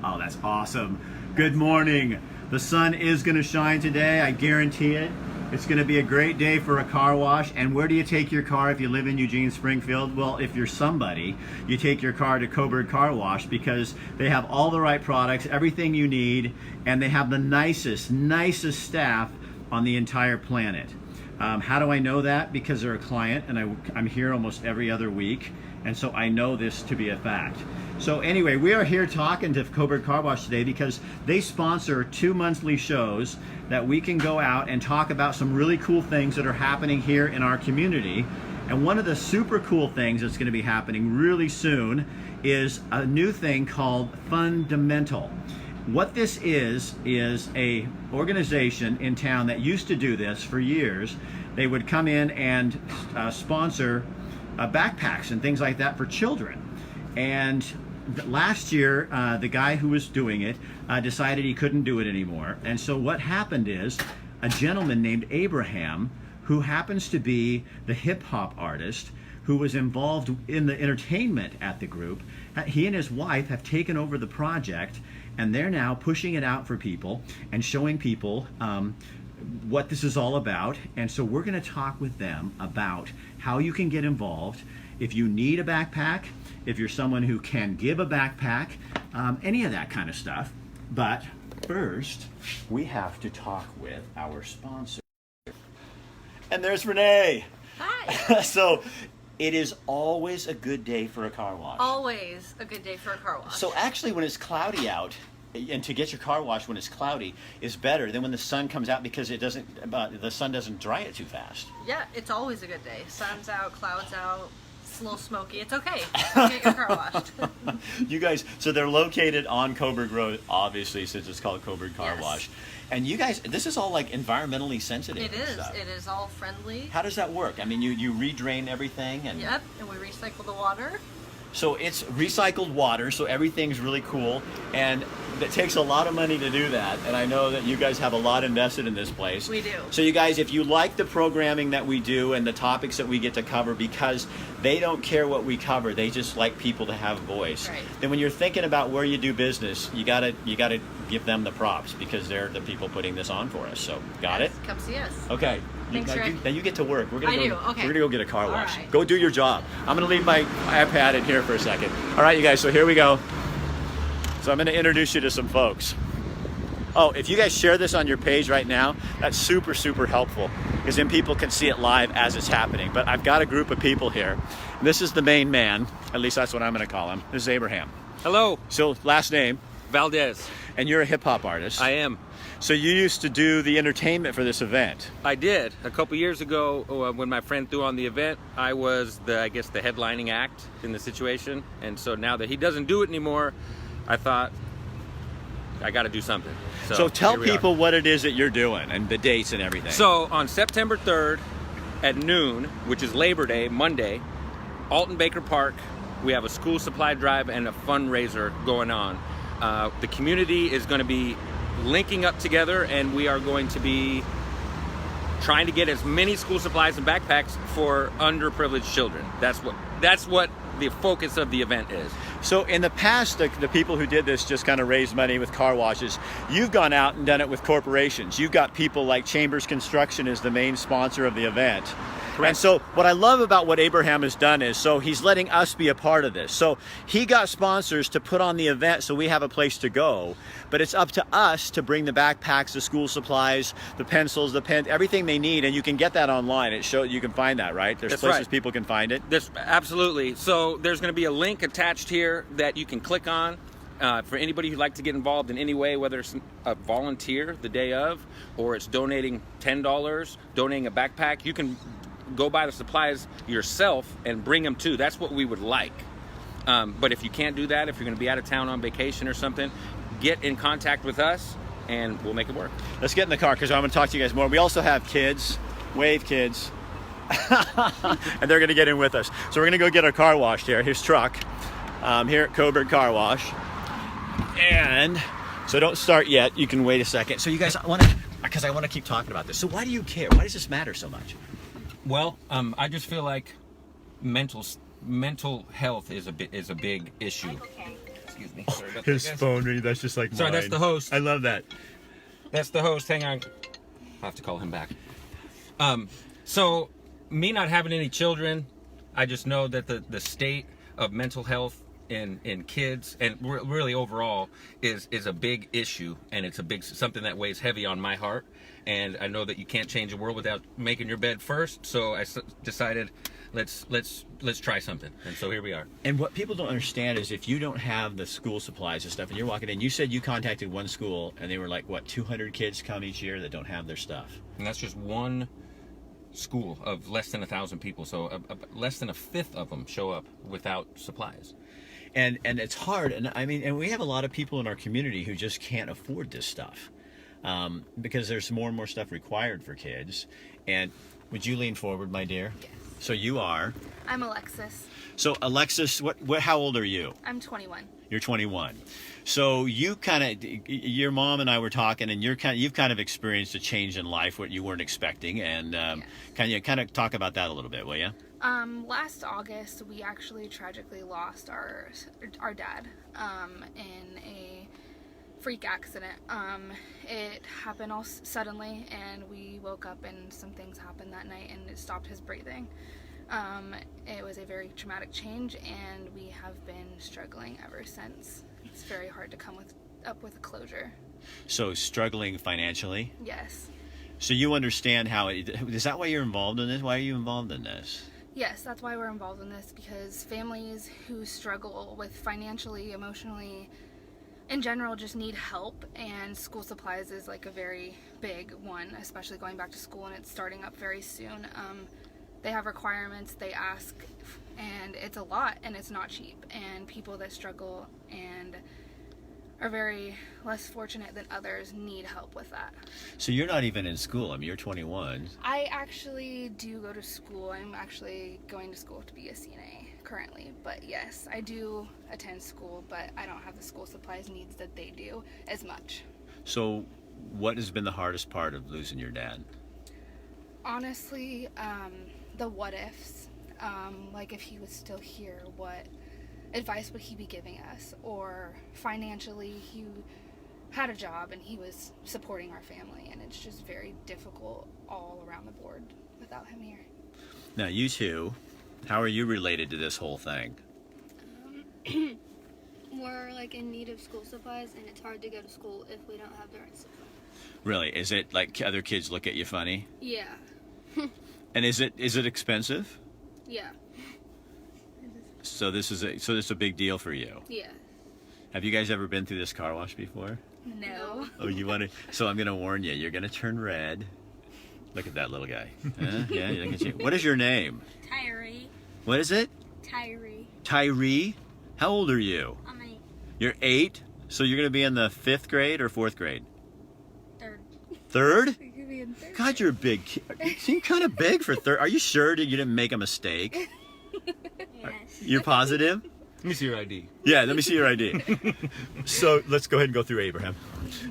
Oh, that's awesome. Good morning. The sun is going to shine today, I guarantee it. It's going to be a great day for a car wash. And where do you take your car if you live in Eugene, Springfield? Well, if you're somebody, you take your car to Coburg Car Wash because they have all the right products, everything you need, and they have the nicest staff on the entire planet. How do I know that? Because they're a client and I'm here almost every other week. And so I know this to be a fact. So anyway, we are here talking to Coburg Car Wash today because they sponsor 2 monthly shows that we can go out and talk about some really cool things that are happening here in our community. And one of the super cool things that's going to be happening really soon is a new thing called Fundamental. What this is a organization in town that used to do this for years. They would come in and sponsor backpacks and things like that for children. And last year, the guy who was doing it decided he couldn't do it anymore. And so what happened is a gentleman named Abraham, who happens to be the hip hop artist, who was involved in the entertainment at the group, he and his wife have taken over the project, and they're now pushing it out for people and showing people what this is all about. And so we're going to talk with them about how you can get involved if you need a backpack, if you're someone who can give a backpack, any of that kind of stuff. But first, we have to talk with our sponsor. And there's Renee. Hi. So it is always a good day for a car wash. Always a good day for a car wash. So actually when it's cloudy out, and to get your car washed when it's cloudy is better than when the sun comes out because the sun doesn't dry it too fast. Yeah, it's always a good day. Sun's out, clouds out, it's a little smoky. It's okay. Get your car washed. You guys, so they're located on Coburg Road, obviously, since it's called Coburg Car Wash. And you guys, this is all like environmentally sensitive. It is. Stuff. It is all friendly. How does that work? I mean, you redrain everything and. Yep, and we recycle the water. So it's recycled water, so everything's really cool, and it takes a lot of money to do that, and I know that you guys have a lot invested in this place. We do. So you guys, if you like the programming that we do and the topics that we get to cover, because they don't care what we cover, they just like people to have a voice. Right. Then when you're thinking about where you do business, you gotta give them the props because they're the people putting this on for us. So got it? Come see us. Okay. Thanks, Rick. Now you get to work. We're gonna go get a car wash. Right. Go do your job. I'm gonna leave my iPad in here for a second. All right, you guys. So here we go. So I'm gonna introduce you to some folks. Oh, if you guys share this on your page right now, that's super helpful because then people can see it live as it's happening. But I've got a group of people here. This is the main man. At least that's what I'm gonna call him. This is Abraham. Hello. So last name? Valdez. And you're a hip hop artist. I am. So you used to do the entertainment for this event. I did. A couple years ago, when my friend threw on the event, I was the headlining act in the situation. And so now that he doesn't do it anymore, I thought I got to do something. So tell people what it is that you're doing and the dates and everything. So on September 3rd at noon, which is Labor Day, Monday, Alton Baker Park, we have a school supply drive and a fundraiser going on. The community is going to be linking up together, and we are going to be trying to get as many school supplies and backpacks for underprivileged children. That's what the focus of the event is. So in the past, the people who did this just kind of raised money with car washes. You've gone out and done it with corporations. You've got people like Chambers Construction is the main sponsor of the event. Correct. And so what I love about what Abraham has done is, so he's letting us be a part of this. So he got sponsors to put on the event so we have a place to go, but it's up to us to bring the backpacks, the school supplies, the pencils, the pens, everything they need, and you can get that online. You can find that, right? There's That's places right. People can find it. Absolutely. So there's going to be a link attached here that you can click on. For anybody who'd like to get involved in any way, whether it's a volunteer the day of, or it's donating $10, donating a backpack, you can go buy the supplies yourself and bring them too. That's what we would like. But if you can't do that, if you're going to be out of town on vacation or something, get in contact with us and we'll make it work. Let's get in the car because I'm going to talk to you guys more. We also have kids, wave kids, and they're going to get in with us. So we're going to go get our car washed here, his truck, here at Coburg Car Wash. And so don't start yet. You can wait a second. So you guys, I want to keep talking about this. So why do you care? Why does this matter so much? Well, I just feel like mental health is a big issue. Excuse me. Sorry about that, His guys. phone ring. That's just like Sorry, mine. that's the host. I love that. That's the host. Hang on. I'll have to call him back. So, me not having any children, I just know that the state of mental health in kids and really overall is a big issue, and it's a big something that weighs heavy on my heart. And I know that you can't change the world without making your bed first. So I decided, let's try something. And so here we are. And what people don't understand is if you don't have the school supplies and stuff, and you're walking in, you said you contacted one school, and they were like, what, 200 kids come each year that don't have their stuff. And that's just one school of less than 1,000 people. So less than a fifth of them show up without supplies. And it's hard, and I mean, and we have a lot of people in our community who just can't afford this stuff because there's more and more stuff required for kids. And would you lean forward, my dear? Yes. So you are. I'm Alexis. So Alexis, what? How old are you? I'm 21. You're 21. So you kind of, your mom and I were talking, and you've kind of experienced a change in life what you weren't expecting, and Yes. kind of talk about that a little bit, will you? Last August, we actually tragically lost our dad in a freak accident. It happened all suddenly, and we woke up and some things happened that night, and it stopped his breathing. It was a very traumatic change, and we have been struggling ever since. It's very hard to come up with a closure. So struggling financially. Yes. So you understand how is that why you're involved in this? Why are you involved in this? Yes, that's why we're involved in this, because families who struggle with financially, emotionally, in general, just need help, and school supplies is like a very big one, especially going back to school, and it's starting up very soon. They have requirements, they ask, and it's a lot, and it's not cheap, and people that struggle and are very less fortunate than others need help with that. So you're not even in school. I mean, you're 21. I actually do go to school. I'm actually going to school to be a CNA currently, but yes, I do attend school, but I don't have the school supplies needs that they do as much. So what has been the hardest part of losing your dad? Honestly, the what ifs, like if he was still here, what advice would he be giving us? Or financially, he had a job and he was supporting our family, and it's just very difficult all around the board without him here. Now, you two, how are you related to this whole thing? We're like in need of school supplies, and it's hard to go to school if we don't have the right supplies. Really? Is it like other kids look at you funny? Yeah. And is it expensive? Yeah. So this is a big deal for you. Yeah. Have you guys ever been through this car wash before? No. Oh, you want to? So I'm going to warn you. You're going to turn red. Look at that little guy. Yeah, look at you. What is your name? Tyree. What is it? Tyree. Tyree. How old are you? I'm 8. You're 8. So you're going to be in the 5th grade or 4th grade? 3rd. 3rd? We could be in 3rd. God, you're a big kid. You seem kind of big for 3rd. Are you sure that you didn't make a mistake? Yes. You're positive? Let me see your ID. Yeah, let me see your ID. So let's go ahead and go through Abraham.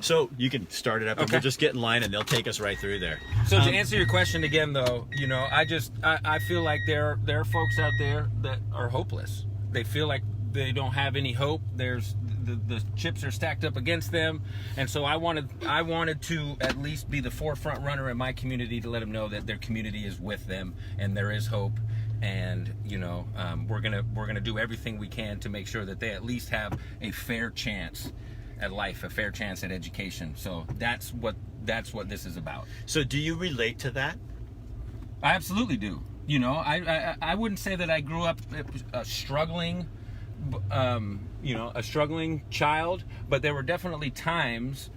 So you can start it up, and Okay. we'll just get in line, and they'll take us right through there. So to answer your question again, though, you know, I feel like there are folks out there that are hopeless. They feel like they don't have any hope. There's the chips are stacked up against them, and so I wanted to at least be the forefront runner in my community to let them know that their community is with them and there is hope. And you know, we're gonna do everything we can to make sure that they at least have a fair chance at life, a fair chance at education. So that's what this is about. So do you relate to that? I absolutely do. You know, I wouldn't say that I grew up struggling, a struggling child, but there were definitely times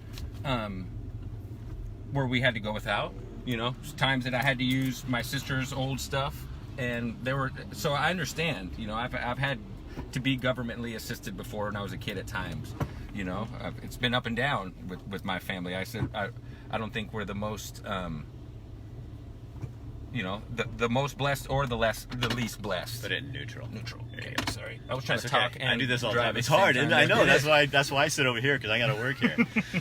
where we had to go without. You know, times that I had to use my sister's old stuff, and so I understand. You know, I've had to be governmentally assisted before when I was a kid at times. You know, it's been up and down with my family. I said I don't think we're the most. The most blessed or the least blessed. Put it in neutral. Neutral. There you Okay, go. sorry. I was trying to That's talk okay. and I do this all the drive time. at It's the same hard, time. and I know that's why I sit over here because I got to work here.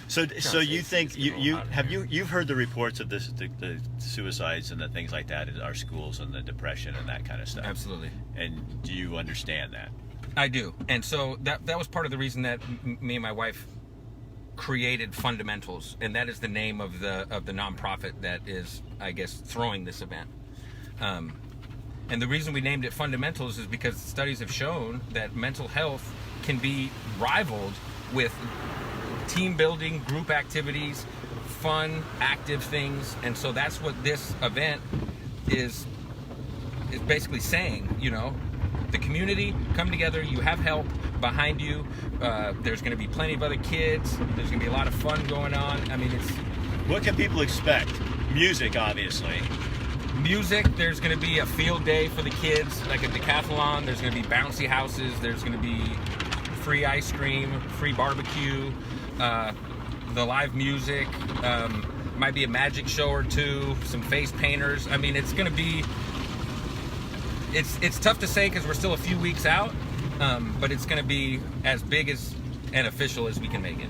So you think you've heard the reports of the suicides and the things like that in our schools and the depression and that kind of stuff. Absolutely. And do you understand that? I do, and so that was part of the reason that me and my wife created Fundamentals, and that is the name of the nonprofit that is, I guess, throwing this event. And the reason we named it Fundamentals is because studies have shown that mental health can be rivaled with team building, group activities, fun, active things, and so that's what this event is basically saying. You know, the community come together, you have help behind you, there's going to be plenty of other kids, there's going to be a lot of fun going on. I mean, it's What can people expect? Music, obviously. music, there's going to be a field day for the kids, like a decathlon, there's going to be bouncy houses, there's going to be free ice cream, free barbecue, the live music, might be a magic show or two, some face painters. I mean, it's going to be, it's tough to say because we're still a few weeks out, but it's going to be as big as and official as we can make it.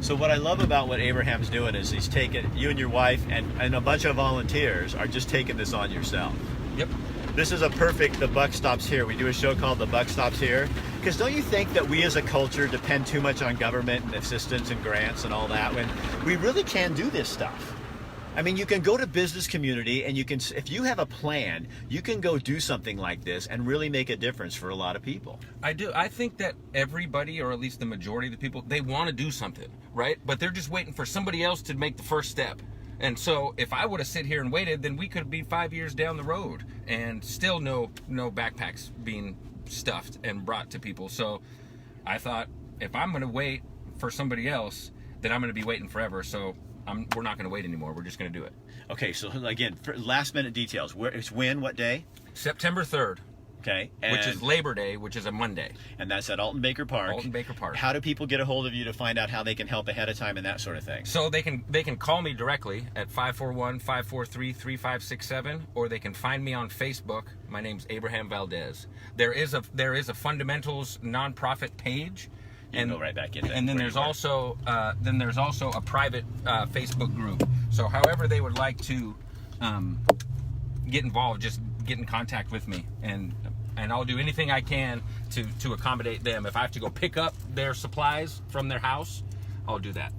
So what I love about what Abraham's doing is he's taking, you and your wife and a bunch of volunteers are just taking this on yourself. Yep. This is a perfect, the buck stops here. We do a show called The Buck Stops Here. Because don't you think that we as a culture depend too much on government and assistance and grants and all that when we really can do this stuff? I mean, you can go to business community and you can, if you have a plan, you can go do something like this and really make a difference for a lot of people. I do. I think that everybody, or at least the majority of the people, they want to do something, right? But they're just waiting for somebody else to make the first step. And so if I would have sit here and waited, then we could be 5 years down the road and still no backpacks being stuffed and brought to people. So I thought, if I'm going to wait for somebody else, then I'm going to be waiting forever. So we're not going to wait anymore. We're just going to do it. Okay, so again, for last minute details. It's when, what day? September 3rd, Okay. which is Labor Day, which is a Monday. And that's at Alton Baker Park. Alton Baker Park. How do people get a hold of you to find out how they can help ahead of time and that sort of thing? So they can call me directly at 541-543-3567, or they can find me on Facebook. My name's Abraham Valdez. There is a Fundamentals nonprofit page. You can go right back in there. And then there's also a private Facebook group. So however they would like to get involved, just get in contact with me, and I'll do anything I can to accommodate them. If I have to go pick up their supplies from their house, I'll do that.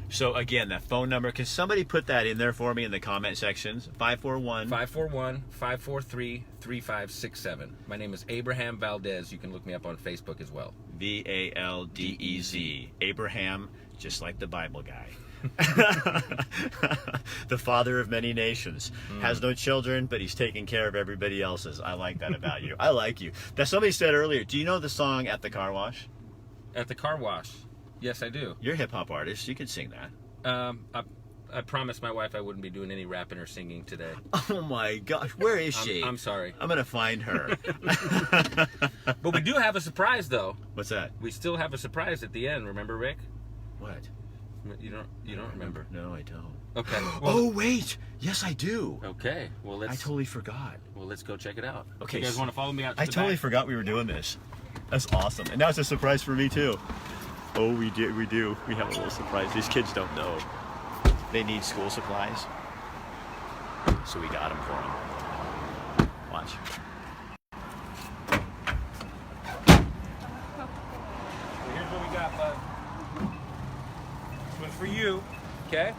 So again, that phone number, can somebody put that in there for me in the comment sections? 541-543-3567. My name is Abraham Valdez. You can look me up on Facebook as well. Valdez. Abraham, just like the Bible guy. The father of many nations. Has no children, but he's taking care of everybody else's. I like that about you. I like you. That somebody said earlier, do you know the song At the Car Wash? At the car wash. Yes, I do. You're a hip-hop artist. You could sing that. I promised my wife I wouldn't be doing any rapping or singing today. Oh my gosh, where is she? I'm sorry. I'm gonna find her. But we do have a surprise, though. What's that? We still have a surprise at the end. Remember, Rick? What? You don't remember? No, I don't. Okay. Oh wait, yes I do. Okay. Well, I totally forgot. let's go check it out. Okay, You guys so- want to follow me out? To I the totally back? forgot we were doing this. That's awesome, and now it's a surprise for me too. Oh, we do. We have a little surprise. These kids don't know. They need school supplies, so we got them for them. Watch. Here's what we got, bud. This one's for you, okay?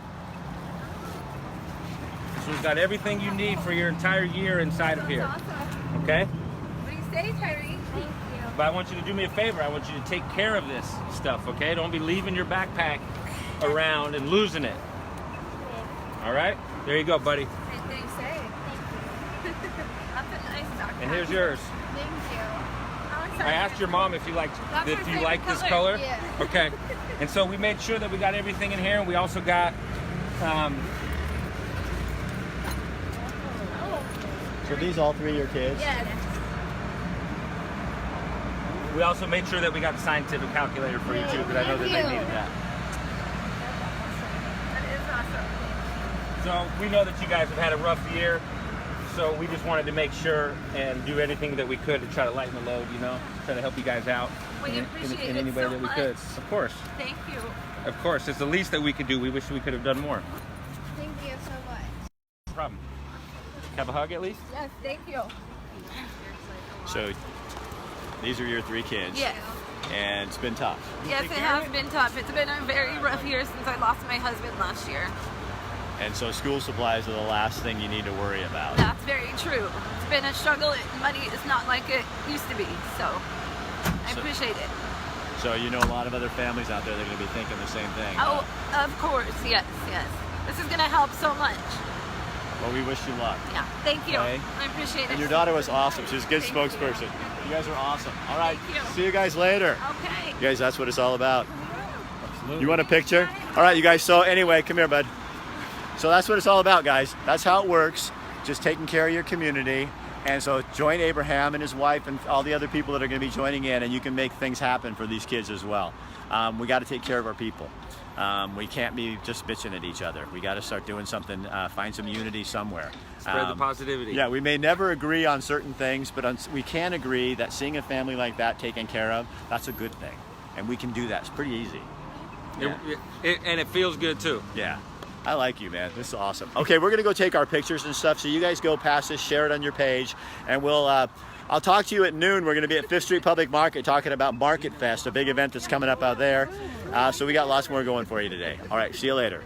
This one's got everything you need for your entire year inside of here, okay? What do you say, Tyree? Thank you. But I want you to do me a favor. I want you to take care of this stuff, okay? Don't be leaving your backpack around and losing it. All right? There you go, buddy. What do you say? That's a nice backpack. And here's yours. Thank you. I'm excited. I asked your mom if you That's my favorite this color. color. Yeah. Okay. And so we made sure that we got everything in here, and we also got. So these all three your kids? Yes. We also made sure that we got the scientific calculator for you too, because I know that they Thank you. needed that. That is awesome. So we know that you guys have had a rough year, so we just wanted to make sure and do anything that we could to try to lighten the load, try to help you guys out We appreciate in it any way so that we much. could. Of course. Thank you. Of course. It's the least that we could do. We wish we could have done more. Thank you so much. No problem. Have a hug at least? Yes, thank you. So These are your 3 kids. Yes. And it's been tough. Yes, it has been tough. It's been a very rough year since I lost my husband last year. And so school supplies are the last thing you need to worry about. That's very true. It's been a struggle. Money is not like it used to be, so I appreciate it. So you know a lot of other families out there that are going to be thinking the same thing. Oh, of course, yes. This is going to help so much. Well, we wish you luck. Yeah, thank you. Okay. I appreciate it. And your daughter was awesome. She was a good Thank you. spokesperson. You guys are awesome. All right. Thank you. See you guys later. Okay. You guys, that's what it's all about. You want a picture? All right, you guys. So anyway, come here, bud. So that's what it's all about, guys. That's how it works. Just taking care of your community. And so join Abraham and his wife and all the other people that are going to be joining in, and you can make things happen for these kids as well. We got to take care of our people. We can't be just bitching at each other. We got to start doing something, find some unity somewhere. Spread the positivity. Yeah, we may never agree on certain things, but we can agree that seeing a family like that taken care of, that's a good thing. And we can do that. It's pretty easy. Yeah. And it feels good too. Yeah. I like you, man. This is awesome. Okay, we're gonna go take our pictures and stuff. So you guys go past this, share it on your page, and we'll. I'll talk to you at noon. We're gonna be at 5th Street Public Market talking about Market Fest, a big event that's coming up out there. So we got lots more going for you today. All right, see you later.